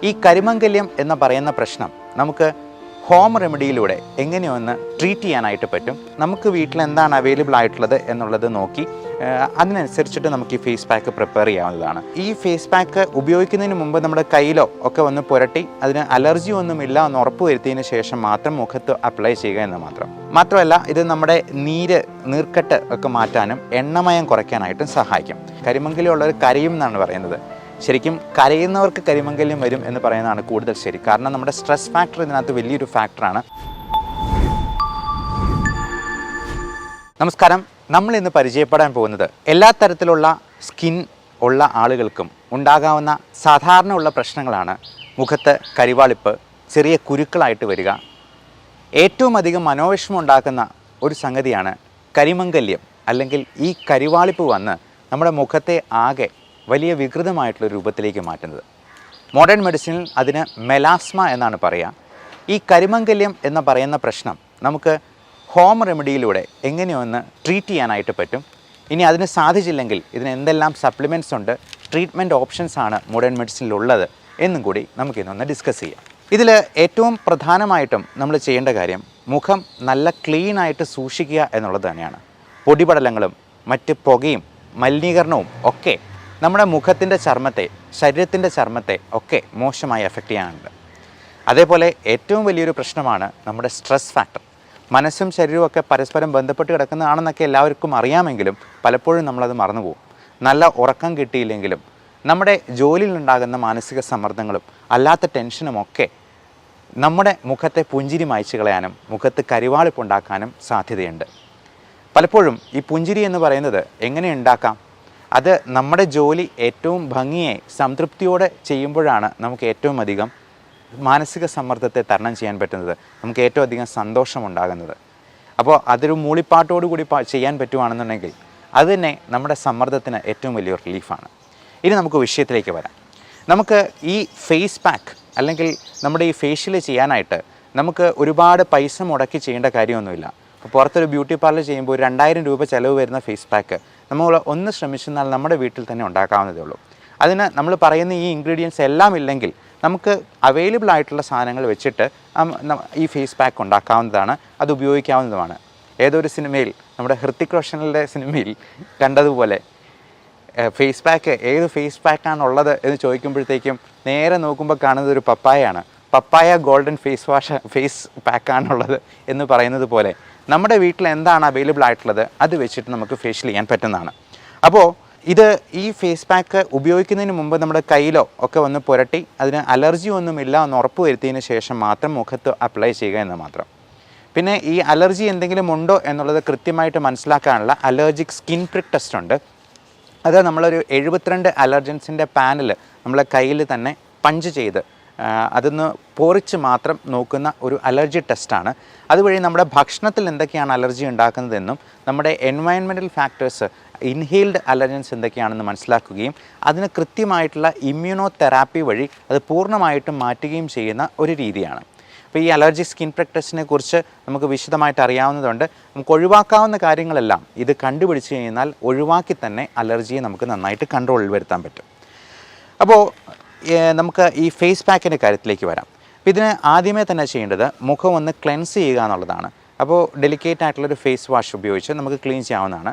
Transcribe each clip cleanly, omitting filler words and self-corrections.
ഈ കരിമംഗല്യം എന്ന് പറയുന്ന പ്രശ്നം നമുക്ക് ഹോം റെമഡിയിലൂടെ എങ്ങനെയൊന്ന് ട്രീറ്റ് ചെയ്യാനായിട്ട് പറ്റും. നമുക്ക് വീട്ടിൽ എന്താണ് അവൈലബിൾ ആയിട്ടുള്ളത് എന്നുള്ളത് നോക്കി അതിനനുസരിച്ചിട്ട് നമുക്ക് ഈ ഫേസ് പാക്ക് പ്രിപ്പയർ ചെയ്യാവുന്നതാണ്. ഈ ഫേസ് പാക്ക് ഉപയോഗിക്കുന്നതിന് മുമ്പ് നമ്മുടെ കയ്യിലോ ഒക്കെ ഒന്ന് പുരട്ടി അതിന് അലർജി ഒന്നുമില്ല എന്ന് ഉറപ്പ് വരുത്തിയതിന് ശേഷം മാത്രം മുഖത്ത് അപ്ലൈ ചെയ്യുക എന്ന് മാത്രം. മാത്രമല്ല ഇത് നമ്മുടെ നീർക്കെട്ട് ഒക്കെ മാറ്റാനും എണ്ണമയം കുറയ്ക്കാനായിട്ടും സഹായിക്കും. കരിമംഗല്യം ഉള്ളവർ കരയും എന്നാണ് പറയുന്നത്. ശരിക്കും കരയുന്നവർക്ക് കരിമംഗല്യം വരും എന്ന് പറയുന്നതാണ് കൂടുതൽ ശരി. കാരണം നമ്മുടെ സ്ട്രെസ് ഫാക്ടർ ഇതിനകത്ത് വലിയൊരു ഫാക്ടറാണ്. നമസ്കാരം. നമ്മൾ ഇന്ന് പരിചയപ്പെടാൻ പോകുന്നത് എല്ലാ തരത്തിലുള്ള സ്കിൻ ഉള്ള ആളുകൾക്കും ഉണ്ടാകാവുന്ന സാധാരണ ഉള്ള പ്രശ്നങ്ങളാണ്. മുഖത്ത് കരിവാളിപ്പ്, ചെറിയ കുരുക്കളായിട്ട് വരിക, ഏറ്റവും അധികം മനോവിഷമം ഉണ്ടാക്കുന്ന ഒരു സംഗതിയാണ് കരിമംഗല്യം. അല്ലെങ്കിൽ ഈ കരിവാളിപ്പ് വന്ന് നമ്മുടെ മുഖത്തെ ആകെ വലിയ വികൃതമായിട്ടുള്ള രൂപത്തിലേക്ക് മാറ്റുന്നത്. മോഡേൺ മെഡിസിനിൽ അതിന് മെലാസ്മ എന്നാണ് പറയുക. ഈ കരിമംഗല്യം എന്ന് പറയുന്ന പ്രശ്നം നമുക്ക് ഹോം റെമഡിയിലൂടെ എങ്ങനെയൊന്ന് ട്രീറ്റ് ചെയ്യാനായിട്ട് പറ്റും. ഇനി അതിന് സാധിച്ചില്ലെങ്കിൽ ഇതിന് എന്തെല്ലാം സപ്ലിമെൻറ്റ്സ് ഉണ്ട്, ട്രീറ്റ്മെൻറ്റ് ഓപ്ഷൻസ് ആണ് മോഡേൺ മെഡിസിനിലുള്ളത് എന്നും കൂടി നമുക്കിന്നൊന്ന് ഡിസ്കസ് ചെയ്യാം. ഇതിൽ ഏറ്റവും പ്രധാനമായിട്ടും നമ്മൾ ചെയ്യേണ്ട കാര്യം മുഖം നല്ല ക്ലീനായിട്ട് സൂക്ഷിക്കുക എന്നുള്ളത് തന്നെയാണ്. പൊടിപടലങ്ങളും മറ്റ് പുകയും മലിനീകരണവും ഒക്കെ നമ്മുടെ മുഖത്തിൻ്റെ ചർമ്മത്തെ, ശരീരത്തിൻ്റെ ചർമ്മത്തെ ഒക്കെ മോശമായി എഫക്റ്റ് ചെയ്യാനുണ്ട്. അതേപോലെ ഏറ്റവും വലിയൊരു പ്രശ്നമാണ് നമ്മുടെ സ്ട്രെസ് ഫാക്ടർ. മനസ്സും ശരീരവും ഒക്കെ പരസ്പരം ബന്ധപ്പെട്ട് കിടക്കുന്നതാണെന്നൊക്കെ എല്ലാവർക്കും അറിയാമെങ്കിലും പലപ്പോഴും നമ്മളത് മറന്നുപോകും. നല്ല ഉറക്കം കിട്ടിയില്ലെങ്കിലും നമ്മുടെ ജോലിയിലുണ്ടാകുന്ന മാനസിക സമ്മർദ്ദങ്ങളും അല്ലാത്ത ടെൻഷനും ഒക്കെ നമ്മുടെ മുഖത്തെ പുഞ്ചിരി മായ്ച്ചു കളയാനും മുഖത്ത് കരിവാളിപ്പുണ്ടാക്കാനും സാധ്യതയുണ്ട്. പലപ്പോഴും ഈ പുഞ്ചിരി എന്ന് പറയുന്നത് എങ്ങനെ ഉണ്ടാക്കാം? അത് നമ്മുടെ ജോലി ഏറ്റവും ഭംഗിയായി സംതൃപ്തിയോടെ ചെയ്യുമ്പോഴാണ് നമുക്ക് ഏറ്റവും അധികം മാനസിക സമ്മർദ്ദത്തെ തരണം ചെയ്യാൻ പറ്റുന്നത്, നമുക്ക് ഏറ്റവും അധികം സന്തോഷമുണ്ടാകുന്നത്. അപ്പോൾ അതൊരു മൂളിപ്പാട്ടോടു കൂടി ചെയ്യാൻ പറ്റുവാണെന്നുണ്ടെങ്കിൽ അത് തന്നെ നമ്മുടെ സമ്മർദ്ദത്തിന് ഏറ്റവും വലിയൊരു റിലീഫാണ്. ഇനി നമുക്ക് വിഷയത്തിലേക്ക് വരാം. നമുക്ക് ഈ ഫേസ് പാക്ക് അല്ലെങ്കിൽ നമ്മുടെ ഈ ഫേഷ്യൽ ചെയ്യാനായിട്ട് നമുക്ക് ഒരുപാട് പൈസ മുടക്കി ചെയ്യേണ്ട കാര്യമൊന്നുമില്ല. അപ്പോൾ പുറത്തൊരു ബ്യൂട്ടി പാർലർ ചെയ്യുമ്പോൾ 2000 രൂപ ചിലവ് വരുന്ന ഫേസ് പാക്ക് നമ്മൾ ഒന്ന് ശ്രമിച്ചെന്നാൽ നമ്മുടെ വീട്ടിൽ തന്നെ ഉണ്ടാക്കാവുന്നതേ ഉള്ളൂ. അതിന് നമ്മൾ പറയുന്ന ഈ ഇൻഗ്രീഡിയൻസ് എല്ലാം ഇല്ലെങ്കിൽ നമുക്ക് അവൈലബിൾ ആയിട്ടുള്ള സാധനങ്ങൾ വെച്ചിട്ട് ഈ ഫേസ് പാക്ക് ഉണ്ടാക്കാവുന്നതാണ്, അത് ഉപയോഗിക്കാവുന്നതുമാണ്. ഏതൊരു സിനിമയിൽ, നമ്മുടെ ഹൃത്തിക് റോഷനിലെ സിനിമയിൽ കണ്ടതുപോലെ ഫേസ് പാക്ക്, ഏത് ഫേസ് പാക്കാണുള്ളത് എന്ന് ചോദിക്കുമ്പോഴത്തേക്കും നേരെ നോക്കുമ്പോൾ കാണുന്നത് ഒരു പപ്പായയാണ്. പപ്പായ ഗോൾഡൻ ഫേസ് പാക്കാണുള്ളത് എന്ന് പറയുന്നത് പോലെ നമ്മുടെ വീട്ടിൽ എന്താണ് അവൈലബിൾ ആയിട്ടുള്ളത് അത് വെച്ചിട്ട് നമുക്ക് ഫേഷ്യൽ ചെയ്യാൻ പറ്റുന്നതാണ്. അപ്പോൾ ഈ ഫേസ് പാക്ക് ഉപയോഗിക്കുന്നതിന് മുമ്പ് നമ്മുടെ കയ്യിലോ ഒക്കെ ഒന്ന് പുരട്ടി അതിന് അലർജി ഒന്നുമില്ല എന്ന് ഉറപ്പ് വരുത്തിയതിന് ശേഷം മാത്രം മുഖത്ത് അപ്ലൈ ചെയ്യുക എന്ന് മാത്രം. പിന്നെ ഈ അലർജി എന്തെങ്കിലും ഉണ്ടോ എന്നുള്ളത് കൃത്യമായിട്ട് മനസ്സിലാക്കാനുള്ള അലർജിക് സ്കിൻ പ്രിക്ക് ടെസ്റ്റ് ഉണ്ട്. അത് നമ്മളൊരു 72 അലർജൻസിൻ്റെ പാനൽ നമ്മളെ കയ്യിൽ തന്നെ പഞ്ച് ചെയ്ത് അതൊന്ന് പൊറിച്ച് മാത്രം നോക്കുന്ന ഒരു അലർജി ടെസ്റ്റാണ്. അതുവഴി നമ്മുടെ ഭക്ഷണത്തിൽ എന്തൊക്കെയാണ് അലർജി ഉണ്ടാക്കുന്നതെന്നും നമ്മുടെ എൻവയൺമെൻറ്റൽ ഫാക്ടേഴ്സ്, ഇൻഹെയിൽഡ് അലർജൻസ് എന്തൊക്കെയാണെന്ന് മനസ്സിലാക്കുകയും അതിന് കൃത്യമായിട്ടുള്ള ഇമ്മ്യൂണോ തെറാപ്പി വഴി അത് പൂർണ്ണമായിട്ടും മാറ്റുകയും ചെയ്യുന്ന ഒരു രീതിയാണ്. അപ്പോൾ ഈ അലർജി സ്കിൻ പ്രിക്ക് ടെസ്റ്റിനെ കുറിച്ച് നമുക്ക് വിശദമായിട്ട് അറിയാവുന്നതുകൊണ്ട് നമുക്ക് ഒഴിവാക്കാവുന്ന കാര്യങ്ങളെല്ലാം ഇത് കണ്ടുപിടിച്ച് കഴിഞ്ഞാൽ ഒഴിവാക്കി തന്നെ അലർജിയെ നമുക്ക് നന്നായിട്ട് കൺട്രോളിൽ വരുത്താൻ പറ്റും. അപ്പോൾ നമുക്ക് ഈ ഫേസ് പാക്കിൻ്റെ കാര്യത്തിലേക്ക് വരാം. ഇതിന് ആദ്യമേ തന്നെ ചെയ്യേണ്ടത് മുഖം ഒന്ന് ക്ലെൻസ് ചെയ്യുക എന്നുള്ളതാണ്. അപ്പോൾ ഡെലിക്കേറ്റ് ആയിട്ടുള്ളൊരു ഫേസ് വാഷ് ഉപയോഗിച്ച് നമുക്ക് ക്ലീൻ ചെയ്യാവുന്നതാണ്.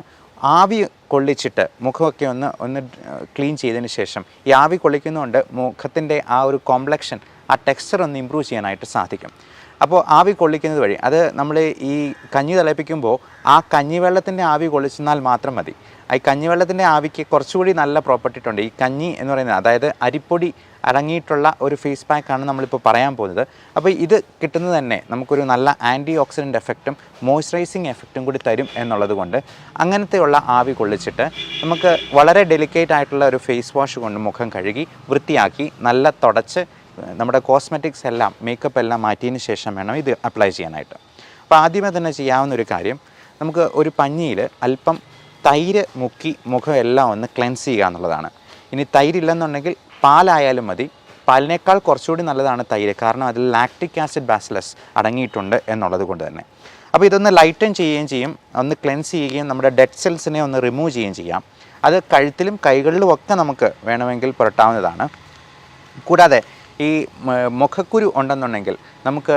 ആവി കൊള്ളിച്ചിട്ട് മുഖമൊക്കെ ഒന്ന് ക്ലീൻ ചെയ്തതിന് ശേഷം ഈ ആവി കൊള്ളിക്കുന്നതുകൊണ്ട് മുഖത്തിൻ്റെ ആ ഒരു കോംപ്ലക്ഷൻ, ആ ടെക്സ്ചർ ഒന്ന് ഇമ്പ്രൂവ് ചെയ്യാനായിട്ട് സാധിക്കും. അപ്പോൾ ആവി കൊള്ളിക്കുന്നത് വഴി അത് നമ്മൾ ഈ കഞ്ഞി തിളപ്പിക്കുമ്പോൾ ആ കഞ്ഞിവെള്ളത്തിൻ്റെ ആവി കൊള്ളിച്ചെന്നാൽ മാത്രം മതി. ഈ കഞ്ഞിവെള്ളത്തിൻ്റെ ആവിക്ക് കുറച്ചുകൂടി നല്ല പ്രോപ്പർട്ടി ഉണ്ട്. ഈ കഞ്ഞി എന്ന് പറയുന്നത്, അതായത് അരിപ്പൊടി അടങ്ങിയിട്ടുള്ള ഒരു ഫേസ് പാക്കാണ് നമ്മളിപ്പോൾ പറയാൻ പോകുന്നത്. അപ്പോൾ ഇത് കിട്ടുന്നത് തന്നെ നമുക്കൊരു നല്ല ആൻറ്റി ഓക്സിഡൻറ്റ് എഫക്റ്റും മോയ്സ്ചറൈസിങ് എഫക്റ്റും കൂടി തരും എന്നുള്ളത് കൊണ്ട് അങ്ങനത്തെയുള്ള ആവി കൊള്ളിച്ചിട്ട് നമുക്ക് വളരെ ഡെലിക്കേറ്റ് ആയിട്ടുള്ള ഒരു ഫേസ് വാഷ് കൊണ്ട് മുഖം കഴുകി വൃത്തിയാക്കി നല്ല തുടച്ച് നമ്മുടെ കോസ്മെറ്റിക്സ് എല്ലാം, മേക്കപ്പ് എല്ലാം മാറ്റിയതിന് ശേഷം വേണം ഇത് അപ്ലൈ ചെയ്യാനായിട്ട്. അപ്പോൾ ആദ്യമേ തന്നെ ചെയ്യാവുന്ന ഒരു കാര്യം, നമുക്ക് ഒരു പഞ്ഞിയിൽ അല്പം തൈര് മുക്കി മുഖം എല്ലാം ഒന്ന് ക്ലെൻസ് ചെയ്യുക എന്നുള്ളതാണ്. ഇനി തൈരില്ലെന്നുണ്ടെങ്കിൽ പാലായാലും മതി. പാലിനേക്കാൾ കുറച്ചുകൂടി നല്ലതാണ് തൈര്, കാരണം അതിൽ ലാക്റ്റിക് ആസിഡ് ബാസിലസ് അടങ്ങിയിട്ടുണ്ട് എന്നുള്ളത് കൊണ്ട് തന്നെ. അപ്പോൾ ഇതൊന്ന് ലൈറ്റൻ ചെയ്യുകയും ചെയ്യും, ഒന്ന് ക്ലെൻസ് ചെയ്യുകയും നമ്മുടെ ഡെഡ് സെൽസിനെ ഒന്ന് റിമൂവ് ചെയ്യുകയും ചെയ്യാം. അത് കഴുത്തിലും കൈകളിലും ഒക്കെ നമുക്ക് വേണമെങ്കിൽ പുരട്ടാവുന്നതാണ്. കൂടാതെ ഈ മുഖക്കുരു ഉണ്ടെന്നുണ്ടെങ്കിൽ നമുക്ക്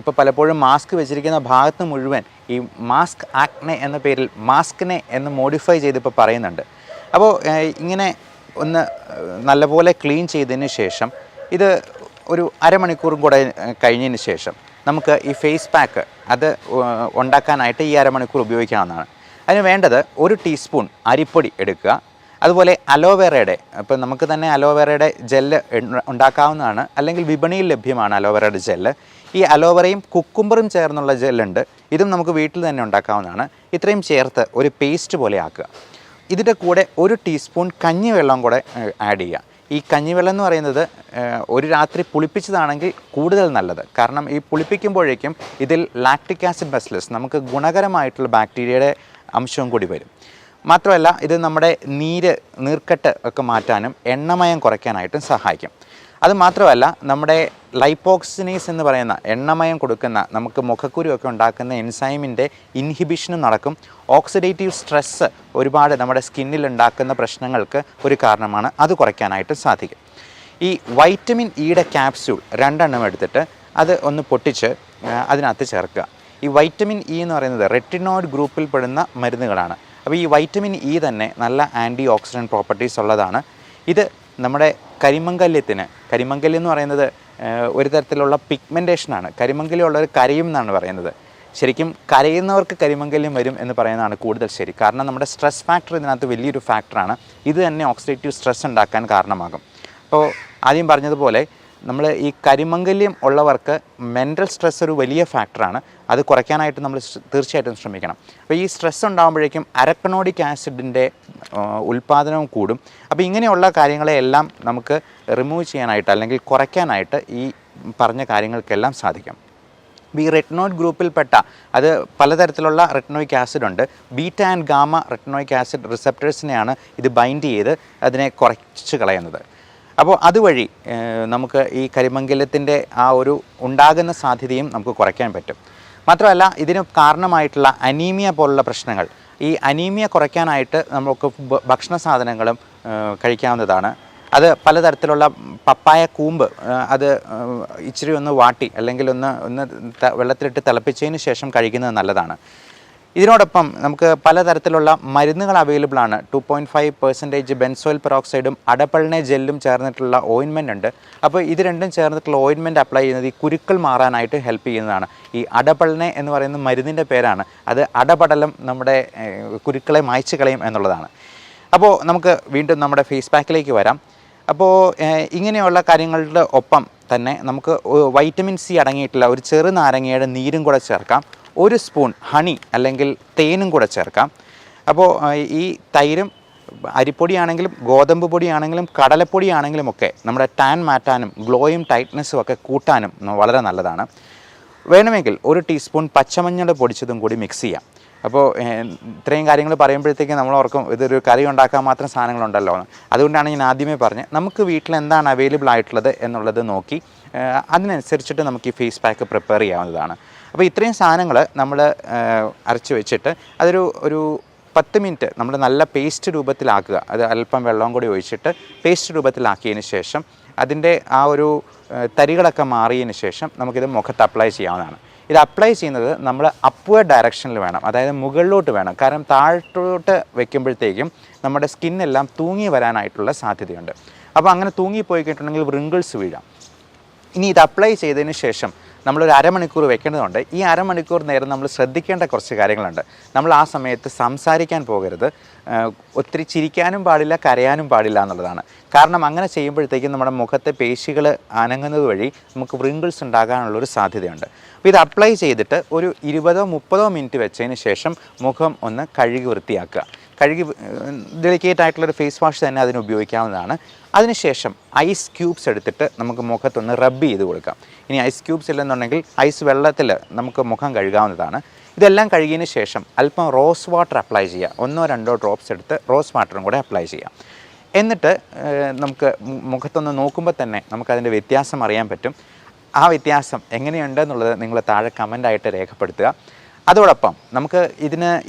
ഇപ്പോൾ പലപ്പോഴും മാസ്ക് വെച്ചിരിക്കുന്ന ഭാഗത്ത് മുഴുവൻ ഈ മാസ്ക് ആക്നെ എന്ന പേരിൽ മാസ്കിനെ എന്ന് മോഡിഫൈ ചെയ്തിപ്പോൾ പറയുന്നുണ്ട്. അപ്പോൾ ഇങ്ങനെ ഒന്ന് നല്ലപോലെ ക്ലീൻ ചെയ്തതിന് ശേഷം ഇത് ഒരു അരമണിക്കൂറും കൂടെ കഴിഞ്ഞതിന് ശേഷം നമുക്ക് ഈ ഫേസ് പാക്ക് അത് ഉണ്ടാക്കാനായിട്ട് ഈ അരമണിക്കൂർ ഉപയോഗിക്കാവുന്നതാണ്. അതിന് വേണ്ടത് 1 ടീസ്പൂൺ അരിപ്പൊടി എടുക്കുക. അതുപോലെ അലോവേറയുടെ ഇപ്പോൾ നമുക്ക് തന്നെ അലോവേറയുടെ ജെല്ല് ഉണ്ടാക്കാവുന്നതാണ്, അല്ലെങ്കിൽ വിപണിയിൽ ലഭ്യമാണ് അലോവേറയുടെ ജെല്ല്. ഈ അലോവേറയും കുക്കുംബറും ചേർന്നുള്ള ജെല്ലുണ്ട്, ഇതും നമുക്ക് വീട്ടിൽ തന്നെ ഉണ്ടാക്കാവുന്നതാണ്. ഇത്രയും ചേർത്ത് ഒരു പേസ്റ്റ് പോലെ ആക്കുക. ഇതിൻ്റെ കൂടെ 1 ടീസ്പൂൺ കഞ്ഞിവെള്ളം കൂടെ ആഡ് ചെയ്യുക. ഈ കഞ്ഞിവെള്ളം എന്ന് പറയുന്നത് ഒരു രാത്രി പുളിപ്പിച്ചതാണെങ്കിൽ കൂടുതൽ നല്ലത്. കാരണം ഈ പുളിപ്പിക്കുമ്പോഴേക്കും ഇതിൽ ലാക്റ്റിക് ആസിഡ് ബാസിലസ് നമുക്ക് ഗുണകരമായിട്ടുള്ള ബാക്ടീരിയയുടെ അംശവും കൂടി വരും. മാത്രമല്ല ഇത് നമ്മുടെ നീർക്കെട്ട് ഒക്കെ മാറ്റാനും എണ്ണമയം കുറയ്ക്കാനായിട്ടും സഹായിക്കും. അതുമാത്രമല്ല നമ്മുടെ ലൈപ്പോക്സിനേസ് എന്ന് പറയുന്ന എണ്ണമയം കൊടുക്കുന്ന നമുക്ക് മുഖക്കുരുവൊക്കെ ഉണ്ടാക്കുന്ന എൻസൈമിൻ്റെ ഇൻഹിബിഷനും നടക്കും. ഓക്സിഡേറ്റീവ് സ്ട്രെസ്സ് ഒരുപാട് നമ്മുടെ സ്കിന്നിൽ ഉണ്ടാക്കുന്ന പ്രശ്നങ്ങൾക്ക് ഒരു കാരണമാണ്, അത് കുറയ്ക്കാനായിട്ട് സാധിക്കും. ഈ വൈറ്റമിൻ ഇയുടെ ക്യാപ്സ്യൂൾ 2 എടുത്തിട്ട് അത് ഒന്ന് പൊട്ടിച്ച് അതിനകത്ത് ചേർക്കുക. ഈ വൈറ്റമിൻ ഇ എന്ന് പറയുന്നത് റെറ്റിനോയിഡ് ഗ്രൂപ്പിൽ പെടുന്ന മരുന്നുകളാണ്. അപ്പോൾ ഈ വൈറ്റമിൻ ഇ തന്നെ നല്ല ആൻറ്റി ഓക്സിഡൻറ്റ് പ്രോപ്പർട്ടീസ് ഉള്ളതാണ്. ഇത് നമ്മുടെ കരിമംഗല്യം എന്ന് പറയുന്നത് ഒരു തരത്തിലുള്ള പിഗ്മെൻറ്റേഷനാണ്. കരിമംഗല്യം ഉള്ളവർ കരയും എന്നാണ് പറയുന്നത്. ശരിക്കും കരയുന്നവർക്ക് കരിമംഗല്യം വരും എന്ന് പറയുന്നതാണ് കൂടുതൽ ശരി. കാരണം നമ്മുടെ സ്ട്രെസ് ഫാക്ടർ ഇതിനകത്ത് വലിയൊരു ഫാക്ടറാണ്. ഇത് തന്നെ ഓക്സിഡേറ്റീവ് സ്ട്രെസ് ഉണ്ടാക്കാൻ കാരണമാകും. അപ്പോൾ ആദ്യം പറഞ്ഞതുപോലെ നമ്മൾ ഈ കരിമംഗല്യം ഉള്ളവർക്ക് മെൻ്റൽ സ്ട്രെസ് ഒരു വലിയ ഫാക്ടറാണ്. അത് കുറയ്ക്കാനായിട്ട് നമ്മൾ തീർച്ചയായിട്ടും ശ്രമിക്കണം. അപ്പോൾ ഈ സ്ട്രെസ് ഉണ്ടാകുമ്പോഴേക്കും അരക്കണോഡിക് ആസിഡിൻ്റെ ഉൽപ്പാദനവും കൂടും. അപ്പോൾ ഇങ്ങനെയുള്ള കാര്യങ്ങളെല്ലാം നമുക്ക് റിമൂവ് ചെയ്യാനായിട്ട് അല്ലെങ്കിൽ കുറയ്ക്കാനായിട്ട് ഈ പറഞ്ഞ കാര്യങ്ങൾക്കെല്ലാം സാധിക്കും. ഈ റെറ്റിനോയിഡ് ഗ്രൂപ്പിൽപ്പെട്ട അത് പലതരത്തിലുള്ള റെറ്റിനോയിക് ആസിഡ് ഉണ്ട്. Beta and gamma retinoic acid റിസപ്റ്റേഴ്സിനെയാണ് ഇത് ബൈൻഡ് ചെയ്ത് അതിനെ കുറച്ച് കളയുന്നത്. അപ്പോൾ അതുവഴി നമുക്ക് ഈ കരിമംഗല്യത്തിൻ്റെ ആ ഒരു ഉണ്ടാകുന്ന സാധ്യതയും നമുക്ക് കുറയ്ക്കാൻ പറ്റും. മാത്രമല്ല ഇതിന് കാരണമായിട്ടുള്ള അനീമിയ പോലുള്ള പ്രശ്നങ്ങൾ, ഈ അനീമിയ കുറയ്ക്കാനായിട്ട് നമുക്ക് ഭക്ഷണ സാധനങ്ങളും കഴിക്കാവുന്നതാണ്. അത് പലതരത്തിലുള്ള പപ്പായ കൂമ്പ് അത് ഇച്ചിരി ഒന്ന് വാട്ടി അല്ലെങ്കിൽ ഒന്ന് വെള്ളത്തിലിട്ട് തിളപ്പിച്ചതിന് ശേഷം കഴിക്കുന്നത് നല്ലതാണ്. ഇതിനോടൊപ്പം നമുക്ക് പലതരത്തിലുള്ള മരുന്നുകൾ അവൈലബിൾ ആണ്. 2.5% ബെൻസോയിൽ പെറോക്സൈഡും അഡപൾനെ ജെല്ലും ചേർന്നിട്ടുള്ള ഓയിൻമെൻ്റ് ഉണ്ട്. അപ്പോൾ ഇത് രണ്ടും ചേർന്നിട്ടുള്ള ഓയിൻമെൻറ്റ് അപ്ലൈ ചെയ്യുന്നത് ഈ കുരുക്കൾ മാറാനായിട്ട് ഹെൽപ്പ് ചെയ്യുന്നതാണ്. ഈ അഡപൾനെ എന്ന് പറയുന്ന മരുന്നിൻ്റെ പേരാണ്. അത് അടപടലം നമ്മുടെ കുരുക്കളെ മായ്ച്ചു കളയും എന്നുള്ളതാണ്. അപ്പോൾ നമുക്ക് വീണ്ടും നമ്മുടെ ഫേസ് പാക്കിലേക്ക് വരാം. അപ്പോൾ ഇങ്ങനെയുള്ള കാര്യങ്ങളുടെ ഒപ്പം തന്നെ നമുക്ക് വൈറ്റമിൻ സി അടങ്ങിയിട്ടുള്ള ഒരു ചെറുനാരങ്ങയുടെ നീരും കൂടെ ചേർക്കാം. 1 സ്പൂൺ ഹണി അല്ലെങ്കിൽ തേനും കൂടെ ചേർക്കാം. അപ്പോൾ ഈ തൈരും അരിപ്പൊടിയാണെങ്കിലും ഗോതമ്പ് പൊടിയാണെങ്കിലും കടലപ്പൊടിയാണെങ്കിലും ഒക്കെ നമ്മുടെ ടാൻ മാറ്റാനും ഗ്ലോയും ടൈറ്റ്നസ്സും ഒക്കെ കൂട്ടാനും വളരെ നല്ലതാണ്. വേണമെങ്കിൽ 1 ടീസ്പൂൺ പച്ചമഞ്ഞൾ പൊടിച്ചതും കൂടി മിക്സ് ചെയ്യാം. അപ്പോൾ ഇത്രയും കാര്യങ്ങൾ പറയുമ്പോഴത്തേക്കും നമ്മൾ ഓർക്കും ഇതൊരു കറി ഉണ്ടാക്കാൻ മാത്രം സാധനങ്ങളുണ്ടല്ലോ എന്ന്. അതുകൊണ്ടാണ് ഞാൻ ആദ്യമേ പറഞ്ഞത് നമുക്ക് വീട്ടിൽ എന്താണ് അവൈലബിൾ ആയിട്ടുള്ളത് എന്നുള്ളത് നോക്കി അതിനനുസരിച്ചിട്ട് നമുക്ക് ഈ ഫേസ് പാക്ക് പ്രിപ്പയർ ചെയ്യാവുന്നതാണ്. അപ്പോൾ ഇത്രയും സാധനങ്ങൾ നമ്മൾ അരച്ച് വെച്ചിട്ട് ഒരു 10 മിനിറ്റ് നമ്മൾ നല്ല പേസ്റ്റ് രൂപത്തിലാക്കുക. അത് അല്പം വെള്ളം കൂടി ഒഴിച്ചിട്ട് പേസ്റ്റ് രൂപത്തിലാക്കിയതിന് ശേഷം അതിൻ്റെ ആ ഒരു തരികളൊക്കെ മാറിയതിന് ശേഷം നമുക്കിത് മുഖത്ത് അപ്ലൈ ചെയ്യാവുന്നതാണ്. ഇത് അപ്ലൈ ചെയ്യുന്നത് നമ്മൾ അപ്വേർഡ് ഡയറക്ഷനിൽ വേണം, അതായത് മുകളിലോട്ട് വേണം. കാരണം താഴോട്ട് വെക്കുമ്പോഴത്തേക്കും നമ്മുടെ സ്കിന്നെല്ലാം തൂങ്ങി വരാനായിട്ടുള്ള സാധ്യതയുണ്ട്. അപ്പോൾ അങ്ങനെ തൂങ്ങിപ്പോയി കഴിഞ്ഞിട്ടുണ്ടെങ്കിൽ റിങ്കിൾസ് വീഴാം. ഇനി ഇത് അപ്ലൈ ചെയ്തതിന് ശേഷം നമ്മളൊരു അരമണിക്കൂർ വെക്കേണ്ടതുണ്ട്. ഈ അരമണിക്കൂർ നേരം നമ്മൾ ശ്രദ്ധിക്കേണ്ട കുറച്ച് കാര്യങ്ങളുണ്ട്. നമ്മൾ ആ സമയത്ത് സംസാരിക്കാൻ പോകരുത്, ഒത്തിരി ചിരിക്കാനും പാടില്ല, കരയാനും പാടില്ല എന്നുള്ളതാണ്. കാരണം അങ്ങനെ ചെയ്യുമ്പോഴത്തേക്കും നമ്മുടെ മുഖത്തെ പേശികൾ അനങ്ങുന്നത് വഴി നമുക്ക് റിങ്കിൾസ് ഉണ്ടാകാനുള്ളൊരു സാധ്യതയുണ്ട്. അപ്പോൾ ഇത് അപ്ലൈ ചെയ്തിട്ട് ഒരു 20-30 മിനിറ്റ് വെച്ചതിന് ശേഷം മുഖം ഒന്ന് കഴുകി വൃത്തിയാക്കുക. ഡെലിക്കേറ്റ് ആയിട്ടുള്ളൊരു ഫേസ് വാഷ് തന്നെ അതിന് ഉപയോഗിക്കാവുന്നതാണ്. അതിനുശേഷം ഐസ് ക്യൂബ്സ് എടുത്തിട്ട് നമുക്ക് മുഖത്തൊന്ന് റബ്ബ് ചെയ്ത് കൊടുക്കാം. ഇനി ഐസ് ക്യൂബ്സ് ഇല്ലെന്നുണ്ടെങ്കിൽ ഐസ് വെള്ളത്തിൽ നമുക്ക് മുഖം കഴുകാവുന്നതാണ്. ഇതെല്ലാം കഴുകിയതിന് ശേഷം അല്പം റോസ് വാട്ടർ അപ്ലൈ ചെയ്യുക. 1-2 ഡ്രോപ്സ് എടുത്ത് റോസ് വാട്ടറും കൂടെ അപ്ലൈ ചെയ്യാം. എന്നിട്ട് നമുക്ക് മുഖത്തൊന്ന് നോക്കുമ്പോൾ തന്നെ നമുക്കതിൻ്റെ വ്യത്യാസം അറിയാൻ പറ്റും. ആ വ്യത്യാസം എങ്ങനെയുണ്ടെന്നുള്ളത് നിങ്ങൾ താഴെ കമൻ്റായിട്ട് രേഖപ്പെടുത്തുക. അതോടൊപ്പം നമുക്ക്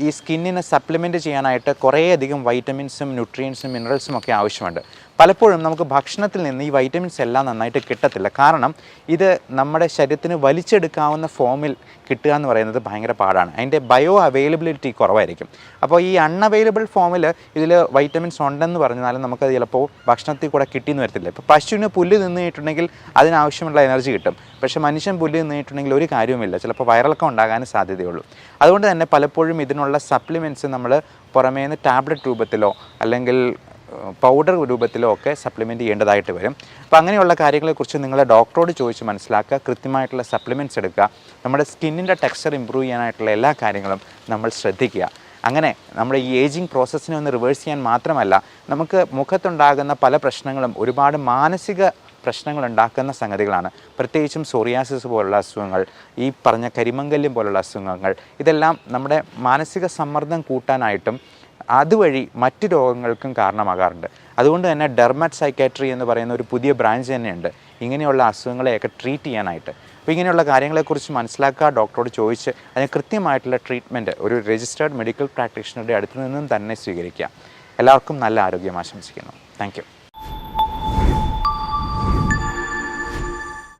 ഈ സ്കിന്നിനെ സപ്ലിമെൻറ്റ് ചെയ്യാനായിട്ട് കുറേയധികം വൈറ്റമിൻസും ന്യൂട്രിയൻസും മിനറൽസും ഒക്കെ ആവശ്യമുണ്ട്. പലപ്പോഴും നമുക്ക് ഭക്ഷണത്തിൽ നിന്ന് ഈ വൈറ്റമിൻസ് എല്ലാം നന്നായിട്ട് കിട്ടത്തില്ല. കാരണം ഇത് നമ്മുടെ ശരീരത്തിന് വലിച്ചെടുക്കാവുന്ന ഫോമിൽ കിട്ടുക എന്ന് പറയുന്നത് ഭയങ്കര പാടാണ്. അതിൻ്റെ ബയോ അവൈലബിലിറ്റി കുറവായിരിക്കും. അപ്പോൾ ഈ അൺഅവൈലബിൾ ഫോമിൽ ഇതിൽ വൈറ്റമിൻസ് ഉണ്ടെന്ന് പറഞ്ഞാലും നമുക്കത് ചിലപ്പോൾ ഭക്ഷണത്തിൽ കൂടെ കിട്ടിയെന്ന് വരത്തില്ല. ഇപ്പോൾ പശുവിന് പുല്ല് തിന്നിട്ടുണ്ടെങ്കിൽ അതിനാവശ്യമുള്ള എനർജി കിട്ടും. പക്ഷേ മനുഷ്യൻ പുല്ല് തിന്നിട്ടുണ്ടെങ്കിൽ ഒരു കാര്യവുമില്ല, ചിലപ്പോൾ വയറിളക്കം ഉണ്ടാകാനും സാധ്യതയുള്ളൂ. അതുകൊണ്ട് തന്നെ പലപ്പോഴും ഇതിനുള്ള സപ്ലിമെൻറ്റ്സ് നമ്മൾ പുറമേ നിന്ന് ടാബ്ലറ്റ് രൂപത്തിലോ അല്ലെങ്കിൽ പൗഡർ രൂപത്തിലോ ഒക്കെ സപ്ലിമെൻറ്റ് ചെയ്യേണ്ടതായിട്ട് വരും. അപ്പോൾ അങ്ങനെയുള്ള കാര്യങ്ങളെക്കുറിച്ച് നിങ്ങൾ ഡോക്ടറോട് ചോദിച്ച് മനസ്സിലാക്കുക, കൃത്യമായിട്ടുള്ള സപ്ലിമെൻറ്റ്സ് എടുക്കുക, നമ്മുടെ സ്കിന്നിൻ്റെ ടെക്സ്ചർ ഇമ്പ്രൂവ് ചെയ്യാനായിട്ടുള്ള എല്ലാ കാര്യങ്ങളും നമ്മൾ ശ്രദ്ധിക്കുക. അങ്ങനെ നമ്മുടെ ഈ ഏജിങ് പ്രോസസ്സിനെ ഒന്ന് റിവേഴ്സ് ചെയ്യാൻ മാത്രമല്ല, നമുക്ക് മുഖത്തുണ്ടാകുന്ന പല പ്രശ്നങ്ങളും ഒരുപാട് മാനസിക പ്രശ്നങ്ങൾ ഉണ്ടാക്കുന്ന സംഗതികളാണ്. പ്രത്യേകിച്ചും സോറിയാസിസ് പോലുള്ള അസുഖങ്ങൾ, ഈ പറഞ്ഞ കരിമംഗല്യം പോലുള്ള അസുഖങ്ങൾ, ഇതെല്ലാം നമ്മുടെ മാനസിക സമ്മർദ്ദം കൂട്ടാനായിട്ടും അതുവഴി മറ്റ് രോഗങ്ങൾക്കും കാരണമാകാറുണ്ട്. അതുകൊണ്ട് തന്നെ ഡെർമറ്റ് സൈക്കാട്രി എന്ന് പറയുന്ന ഒരു പുതിയ ബ്രാഞ്ച് തന്നെയുണ്ട് ഇങ്ങനെയുള്ള അസുഖങ്ങളെയൊക്കെ ട്രീറ്റ് ചെയ്യാനായിട്ട്. അപ്പോൾ ഇങ്ങനെയുള്ള കാര്യങ്ങളെക്കുറിച്ച് മനസ്സിലാക്കുക, ഡോക്ടറോട് ചോദിച്ച് അതിന് കൃത്യമായിട്ടുള്ള ട്രീറ്റ്മെൻറ്റ് ഒരു രജിസ്റ്റേർഡ് മെഡിക്കൽ പ്രാക്ടീഷണറുടെ അടുത്ത് നിന്നും തന്നെ സ്വീകരിക്കുക. എല്ലാവർക്കും നല്ല ആരോഗ്യം ആശംസിക്കുന്നു. Thank you.